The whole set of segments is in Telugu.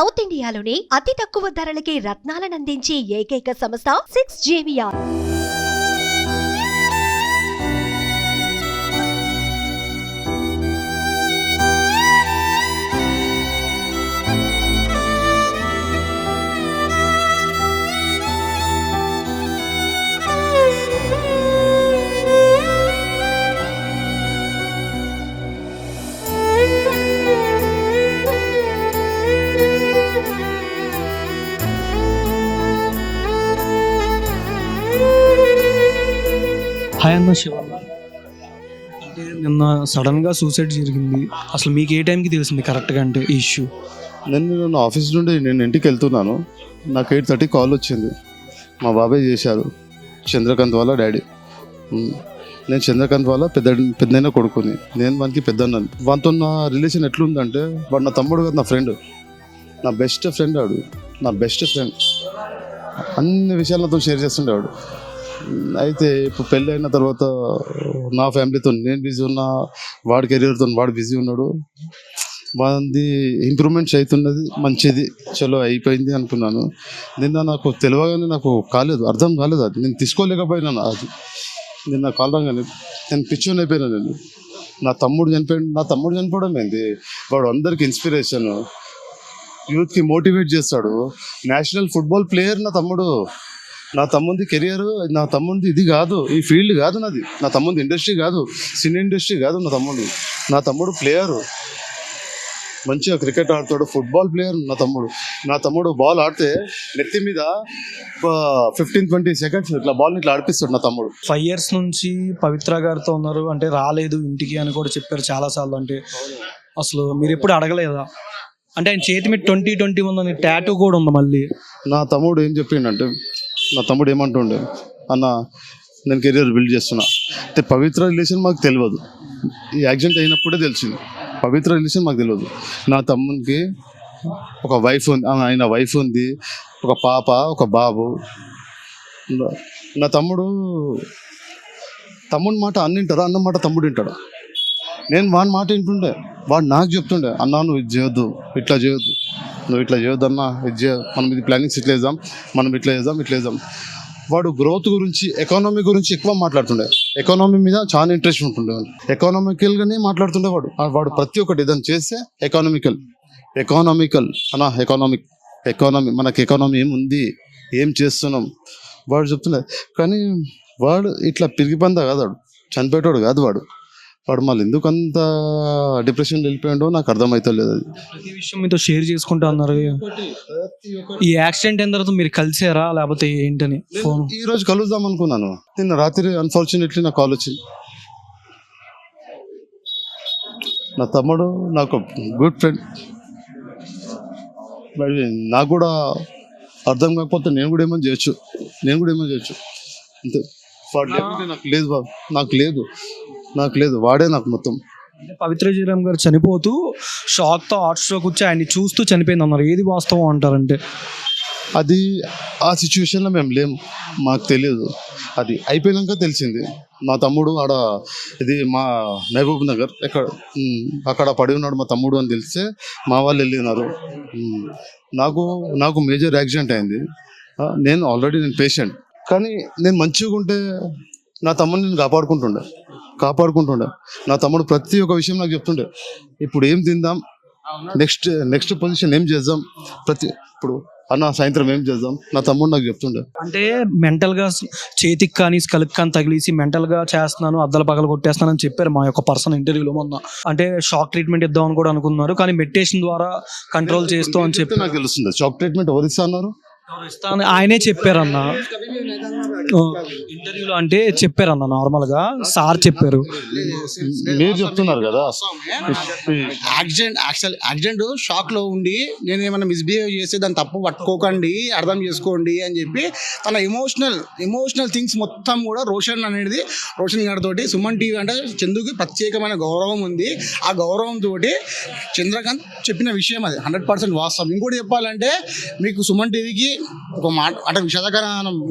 సౌత్ ఇండియాలోనే అతి తక్కువ ధరలకి రత్నాలనందించే ఏకైక సంస్థ 6JVR. హాయ్ అన్న శివన్న. అంటే నిన్న సడన్గా సూసైడ్ జరిగింది. అసలు మీకు ఏ టైంకి తెలిసింది కరెక్ట్గా అంటే ఈ ఇష్యూ? నేను ఆఫీస్ నుండి నేను ఇంటికి వెళ్తున్నాను. నాకు 8:30 కాల్ వచ్చింది. మా బాబాయ్ చేశారు, చంద్రకాంత్ వాళ్ళ డాడీ. నేను చంద్రకాంత్ వాళ్ళ పెద్దైన కొడుకుని, నేను వానికి పెద్దన్నాను. వానితో నా రిలేషన్ ఎట్లుందంటే, వాడు నా తమ్ముడు కాదు, నా ఫ్రెండ్, నా బెస్ట్ ఫ్రెండ్. వాడు నా బెస్ట్ ఫ్రెండ్, అన్ని విషయాలు నాతో షేర్ చేస్తుండేవాడు. అయితే ఇప్పుడు పెళ్ళి అయిన తర్వాత నా ఫ్యామిలీతో నేను బిజీ ఉన్నా, వాడి కెరీర్తో వాడు బిజీ ఉన్నాడు. వాడి ఇంప్రూవ్మెంట్స్ అవుతున్నది, మంచిది, చలో అయిపోయింది అనుకున్నాను. నిన్న నాకు తెలియగానే నాకు అర్థం కాలేదు, అది నేను తీసుకోలేకపోయినాను. అది నిన్న కాల్ రాగానే నేను పిచ్చోని అయిపోయినా. నేను నా తమ్ముడు చనిపోవడం ఏంది? వాడు అందరికి ఇన్స్పిరేషన్, యూత్కి మోటివేట్ చేస్తాడు. నేషనల్ ఫుట్బాల్ ప్లేయర్ నా తమ్ముంది కెరియర్, నా తమ్ముంది ఇది కాదు, ఈ ఫీల్డ్ కాదు నాది. నా తమ్ముంది ఇండస్ట్రీ కాదు, సినీ ఇండస్ట్రీ కాదు. నా తమ్ముడు ప్లేయరు, మంచిగా క్రికెట్ ఆడతాడు, ఫుట్బాల్ ప్లేయర్. నా తమ్ముడు బాల్ ఆడితే నెత్తి మీద 15-20 సెకండ్స్ ఇట్లా బాల్ని ఇట్లా ఆడిపిస్తాడు నా తమ్ముడు. 5 years నుంచి పవిత్ర గారితో ఉన్నారు, అంటే రాలేదు ఇంటికి అని కూడా చెప్పారు చాలాసార్లు. అంటే అసలు మీరు ఎప్పుడు అడగలేదా? అంటే ఆయన చేతి మీద 2021 అని టాటూ కూడా ఉంది మళ్ళీ. నా తమ్ముడు ఏం చెప్పిండంటే, నా తమ్ముడు ఏమంటుండే, అన్న నేను కెరియర్ బిల్డ్ చేస్తున్నా అంటే. పవిత్ర రిలేషన్ మాకు తెలియదు, ఈ యాక్సిడెంట్ అయినప్పుడే తెలిసింది. పవిత్ర రిలేషన్ మాకు తెలియదు. నా తమ్మునికి ఒక వైఫ్ ఉంది, ఆయన వైఫ్ ఉంది, ఒక పాప, ఒక బాబు. నా తమ్ముడు మాట అన్నింటారా, అన్న మాట తమ్ముడు వింటాడు. నేను వాడి మాట వింటుండే, వాడు నాకు చెప్తుండే, అన్నా నువ్వు ఇది చేయొద్దు, ఇట్లా చేయొద్దు, నువ్వు ఇట్లా చేయొద్దు అన్న, మనం ఇది ప్లానింగ్స్ ఇట్లా వేద్దాం, మనం ఇట్లా వేద్దాం. వాడు గ్రోత్ గురించి, ఎకానమీ గురించి ఎక్కువ మాట్లాడుతుండే. ఎకానమీ మీద చాలా ఇంట్రెస్ట్ ఉంటుండే. ఎకానమికల్గానే మాట్లాడుతుండే వాడు ప్రతి ఒక్కటి ఏదైనా చేస్తే ఎకానమికల్ అన్న, ఎకానమీ మనకి ఎకానమీ ఏముంది, ఏం చేస్తున్నాం వాడు చెప్తుండే. కానీ వాడు ఇట్లా పిరిగిపందా కాదు, వాడు చనిపోయేటోడు కాదు. వాడు మళ్ళీ ఎందుకు అంత డిప్రెషన్ వెళ్ళిపోయాడో నాకు అర్థమవుతలేదు. అది ప్రతి విషయం మీతో షేర్ చేసుకుంటా అన్నారు. ఈ యాక్సిడెంట్ అయిన తర్వాత మీరు కలిసారా లేకపోతే ఏంటని? ఫోన్ ఈ రోజు కలుద్దాం అనుకున్నాను, నిన్న రాత్రి అన్ఫార్చునేట్లీ నాకు కాల్ వచ్చింది. నా తమ్ముడు నాకు గుడ్ ఫ్రెండ్, మరి నాకు కూడా అర్థం కాకపోతే నేను కూడా ఏమో చేయొచ్చు అంతే. నాకు లేదు, వాడే నాకు మొత్తం. అంటే పవిత్ర శ్రీరామ్ గారు చనిపోతూ షాక్తో హార్ట్ స్ట్రోక్ వచ్చి ఆయన్ని చూస్తూ చనిపోయింది అన్నారు. ఏది వాస్తవం అంటారంటే? అది ఆ సిచ్యువేషన్లో మేము లేము, మాకు తెలియదు. అది అయిపోయినాక తెలిసింది. మా తమ్ముడు ఇది మా మహబూబ్ నగర్ అక్కడ పడి ఉన్నాడు మా తమ్ముడు అని తెలిస్తే మా వాళ్ళు వెళ్ళినారు. నాకు మేజర్ యాక్సిడెంట్ అయింది. నేను పేషెంట్, కానీ నేను మంచిగా ఉంటే నా తమ్ముడిని నేను కాపాడుకుంటుండే. నా తమ్ముడు ప్రతి ఒక్క విషయం నాకు చెప్తుండే, ఇప్పుడు ఏం తిందాం, నెక్స్ట్ పొజిషన్ ఏం చేద్దాం, ఇప్పుడు అన్న సాయంత్రం ఏం చేద్దాం, నా తమ్ముడు నాకు చెప్తుండే. అంటే మెంటల్గా చేతికి కానీ స్కల్కి కానీ తగిలేసి మెంటల్గా చేస్తున్నాను, అద్దల పగలు కొట్టేస్తాను అని చెప్పారు మా యొక్క పర్సన్ ఇంటర్వ్యూలో మొన్న. అంటే షాక్ ట్రీట్మెంట్ ఇద్దామని కూడా అనుకున్నారు, కానీ మెడిటేషన్ ద్వారా కంట్రోల్ చేస్తూ అని చెప్పి నాకు తెలుస్తుంది. షాక్ ట్రీట్మెంట్ ఎవరు ఇస్తా అన్నారు? ఆయనే చెప్పారన్న ఇంటర్వ్యూలో. అంటే చెప్పారన్న నార్మల్ గా సార్ చెప్పారు, మీరు చెప్తున్నారు కదా. యాక్సిడెంట్ షాక్ లో ఉండి నేను ఏమైనా మిస్బిహేవ్ చేస్తే దాన్ని తప్పు పట్టుకోకండి, అర్థం చేసుకోండి అని చెప్పి తన ఎమోషనల్ థింగ్స్ మొత్తం కూడా రోషన్ గారితోటి సుమన్ టీవీ అంటే చందుకి ప్రత్యేకమైన గౌరవం ఉంది. ఆ గౌరవంతో చంద్రకాంత్ చెప్పిన విషయం అది 100% వాస్తవం. ఇంకోటి చెప్పాలంటే, మీకు సుమన్ టీవీకి ఒక మాట అంటే విషాదకర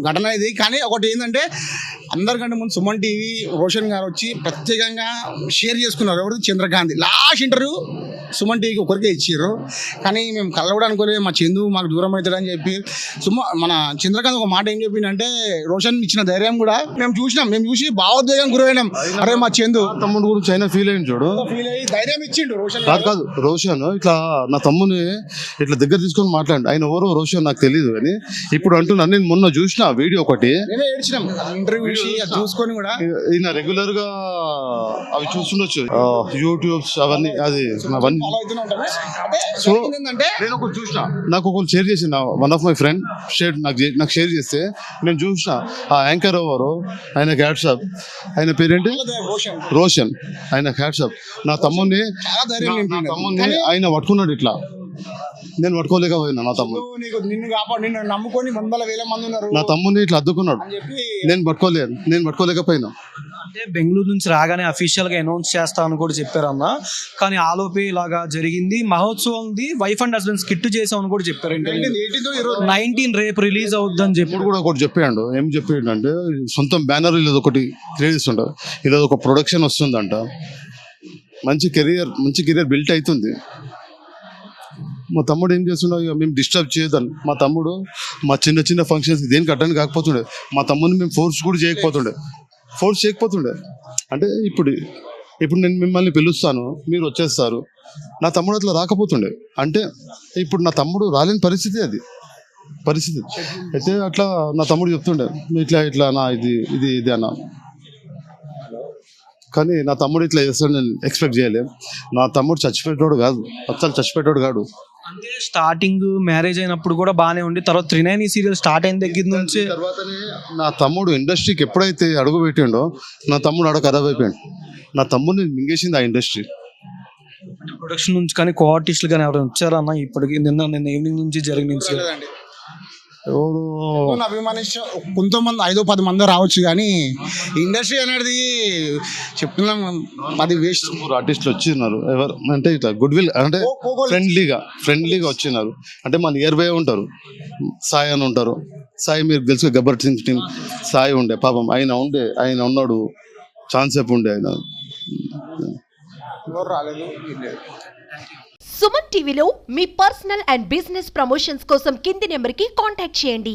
ఘటన ఇది. కానీ ఒకటి ఏంటంటే అందరికంటే ముందు సుమన్ టీవీ రోషన్ గారు వచ్చి ప్రత్యేకంగా షేర్ చేసుకున్నారు. ఎవరు? చంద్రకాంత్. లాస్ట్ ఇంటర్వ్యూ సుమన్ టీవీకి ఒకరికే ఇచ్చారు. కానీ మేము కలవడం అనుకోలేదు, మా చందు మాకు దూరం అవుతాడని చెప్పి మన చంద్రకాంత్ ఒక మాట ఏం చెప్పిందంటే రోషన్ ఇచ్చిన ధైర్యం కూడా మేము చూసినాం, మేము చూసి భావోద్వేగం గురైనాం. అరే మా చందు తమ్ముడు గురించి అయినా ఫీల్ అయింది చూడు. ఫీల్ అయ్యి ధైర్యం ఇచ్చిండు రోషన్. కాదు రోషన్ ఇట్లా నా తమ్ముని ఇట్లా దగ్గర తీసుకొని మాట్లాడి, ఆయన ఎవరో రోషన్ నాకు తెలియదు కానీ ఇప్పుడు అంటున్నాను. నేను మొన్న చూసిన వీడియో ఒకటి, మేమే ఏడ్చినాం ఇంటర్వ్యూ చూసుకొని కూడా. ఈయన రెగ్యులర్ గా అవి చూస్తుండొచ్చు, యూట్యూబ్స్ అవన్నీ, అది అవన్నీ. సో నేను ఒకటి చూసిన, నాకు ఒకరు షేర్ చేసిన, వన్ ఆఫ్ మై ఫ్రెండ్ నాకు షేర్ చేస్తే నేను చూసిన ఆ యాంకర్ ఎవరు, ఆయన హ్యాట్సాప్, ఆయన పేరేంటి రోషన్, ఆయన హ్యాట్సాప్. నా తమ్ముడిని ఆయన పట్టుకున్నాడు ఇట్లా, నేను పట్టుకోలేకపోయినా. నా తమ్ముడు నిన్ను నమ్ముకొని వందల వేల మంది ఉన్నారు, నా తమ్ముడిని ఇట్లా అద్దుకున్నాడు, నేను పట్టుకోలేకపోయినా. అంటే బెంగళూరు నుంచి రాగానే అఫీషియల్ గా అనౌన్స్ చేస్తా అని కూడా చెప్పారన్న, కానీ ఆలోపే ఇలాగా జరిగింది. మహోత్సవంది వైఫ్ అండ్ హస్బెండ్ స్కిట్ చేసామని కూడా చెప్పారు. 19 రేపు రిలీజ్ అవుద్దని చెప్పి ఇప్పుడు కూడా ఒకటి చెప్పాడు. ఏం చెప్పాడు అంటే సొంతం బ్యానర్ ఇలా ఒకటి క్రియేట్ చేస్తుంటారు, ఇలా ఒక ప్రొడక్షన్ వస్తుందంట, మంచి కెరియర్ బిల్ట్ అవుతుంది. మా తమ్ముడు ఏం చేస్తున్నావు, ఇక మేము డిస్టర్బ్ చేయదని. మా తమ్ముడు మా చిన్న ఫంక్షన్స్ దేనికి అటెండ్ కాకపోతుండే, మా తమ్ముడిని మేము ఫోర్స్ చేయకపోతుండే. అంటే ఇప్పుడు నేను మిమ్మల్ని పిలుస్తాను, మీరు వచ్చేస్తారు, నా తమ్ముడు అట్లా రాకపోతుండే. అంటే ఇప్పుడు నా తమ్ముడు రాలేని పరిస్థితి అయితే అట్లా నా తమ్ముడు చెప్తుండే ఇట్లా నా ఇది అన్న. కానీ నా తమ్ముడు ఇట్లా చేస్తాడు నేను ఎక్స్పెక్ట్ చేయలేము. నా తమ్ముడు చచ్చిపెట్టోడు కాదు. అంటే స్టార్టింగ్ మ్యారేజ్ అయినప్పుడు కూడా బాగానే ఉండి, తర్వాత 390 సీరియల్ స్టార్ట్ అయిన దగ్గర నుంచి తర్వాతనే నా తమ్ముడు ఇండస్ట్రీకి ఎప్పుడైతే అడుగు పెట్టిండో నా తమ్ముడు అడుగు ఖరాబ్ అయిపోయాడు. నా తమ్ముడిని మింగేసింది ఆ ఇండస్ట్రీ. ప్రొడక్షన్ నుంచి కానీ కో ఆర్టిస్టులు కానీ ఎవరైనా వచ్చారన్న ఇప్పటికి? నిన్న ఈవినింగ్ నుంచి జరిగిన ఇన్సిడెంట్ అభిమానించ కొంతమంది 5-10 మంది రావచ్చు, కానీ ఇండస్ట్రీ అనేది చెప్తున్నాం అది వేస్ట్. ఆర్టిస్టులు వచ్చినారు, ఎవరు అంటే ఇట్లా గుడ్ విల్ అంటే ఫ్రెండ్లీగా వచ్చినారు. అంటే మన నియర్ బై ఉంటారు, సాయి అని ఉంటారు. సాయి మీరు తెలుసు, గబ్బర్ సింగ్ టీం సాయి ఉండే, పాపం ఆయన ఉన్నాడు, ఛాన్స్ చెప్పు ఉండే ఆయన. సుమన్ టీవీలో మీ పర్సనల్ అండ్ బిజినెస్ ప్రమోషన్స్ కోసం కింది నెంబర్కి కాంటాక్ట్ చేయండి.